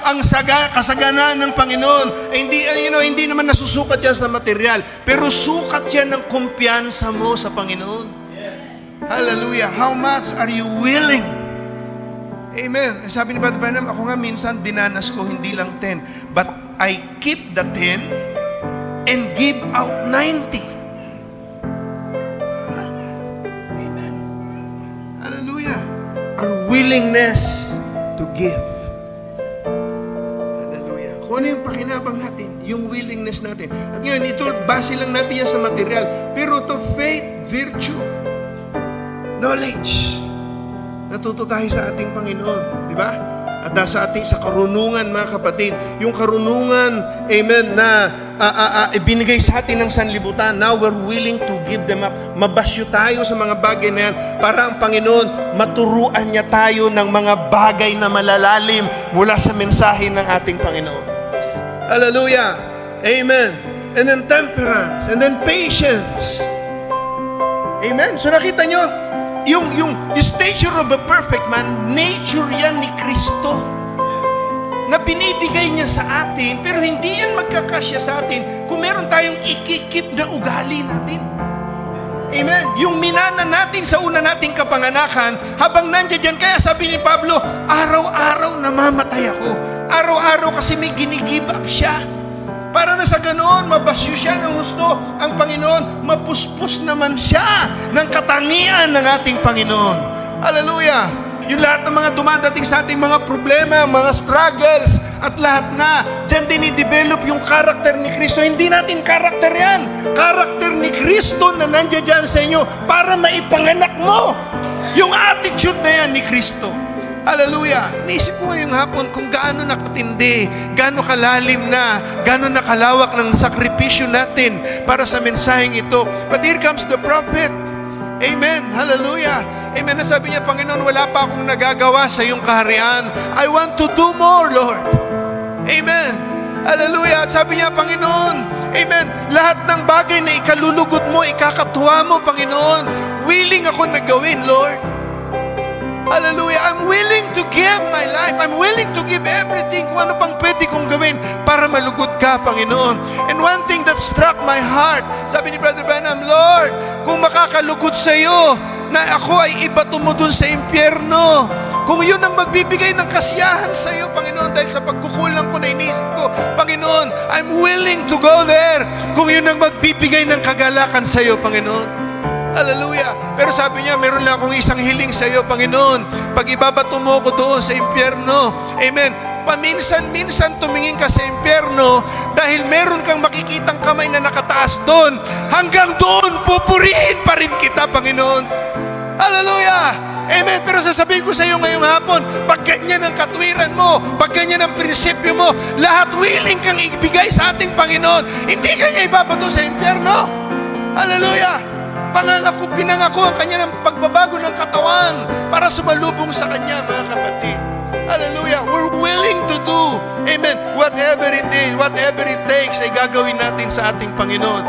ang kasaganaan ng Panginoon, hindi naman nasusukat yan sa material, pero sukat yan ng kumpiyansa mo sa Panginoon. Hallelujah. How much are you willing? Amen. Sabi ni Brother Branham, ako nga minsan dinanas ko hindi lang 10, but I keep the 10 and give out 90. Amen. Hallelujah. Our willingness to give. Hallelujah. Kung ano yung pakinabang natin, yung willingness natin. At ngayon, ito, base lang natin yan sa material. Pero to faith, virtue, knowledge, natuto tayo sa ating Panginoon. Di ba? At sa karunungan, mga kapatid, yung karunungan, amen, na ibinigay sa atin ng sanlibutan, now we're willing to give them up. Mabasyo tayo sa mga bagay na yan para ang Panginoon maturuan niya tayo ng mga bagay na malalalim mula sa mensahe ng ating Panginoon. Hallelujah. Amen. And then temperance. And then patience. Amen. So nakita nyo, yung stature of a perfect man, nature yan ni Kristo na binibigay niya sa atin, pero hindi yan magkakasya sa atin kung meron tayong ikikip na ugali natin. Amen. Yung minana natin sa una nating kapanganakan, habang nandiyan dyan, kaya sabi ni Pablo, araw-araw namamatay ako. Araw-araw kasi may ginigive up siya. Para na sa ganoon, mabasyo siya ng husto ang Panginoon, mapuspos naman siya ng katangian ng ating Panginoon. Hallelujah! Yung lahat ng mga dumadating sa ating mga problema, mga struggles, at lahat na, dyan dinidevelop yung karakter ni Kristo. Hindi natin karakter yan. Karakter ni Kristo na nandiyan dyan sa inyo para maipanganak mo yung attitude na yan ni Kristo. Hallelujah! Naisip ko ngayong hapon kung gaano nakatindi, gaano kalalim na, gaano nakalawak ng sakripisyo natin para sa mensaheng ito. But here comes the prophet. Amen. Hallelujah. Amen. Nasabi niya, Panginoon, wala pa akong nagagawa sa iyong kaharian. I want to do more, Lord. Amen. Hallelujah. At sabi niya, Panginoon, amen, lahat ng bagay na ikalulugod mo, ikakatuwa mo, Panginoon, willing ako na gawin, Lord. Hallelujah. I'm willing to give my life. I'm willing to give everything kung ano pang pwede kong gawin para malugod ka, Panginoon. And one thing that struck my heart, sabi ni Brother Branham, Lord, kung makakalugod sa iyo na ako ay ibato mo dun sa impyerno, kung yun ang magbibigay ng kasiyahan sa iyo, Panginoon, dahil sa pagkukulang ko na inisip ko, Panginoon, I'm willing to go there. Kung yun ang magbibigay ng kagalakan sa iyo, Panginoon. Hallelujah. Pero sabi niya, meron lang akong isang hiling sa iyo, Panginoon. Pag ibabato mo ko doon sa impyerno, amen, paminsan-minsan tumingin ka sa impyerno dahil meron kang makikitang kamay na nakataas doon. Hanggang doon, pupurihin pa rin kita, Panginoon. Hallelujah. Amen. Pero sasabihin ko sa iyo ngayong hapon, pag ganyan ang katwiran mo, pag ganyan ang prinsipyo mo, lahat willing kang ibigay sa ating Panginoon, hindi ka niya ibabato sa impyerno. Hallelujah. Pinangako ang kanya ng pagbabago ng katawan para sumalubong sa kanya, mga kapatid. Hallelujah. We're willing to do, amen, whatever it is, whatever it takes, ay gagawin natin sa ating Panginoon.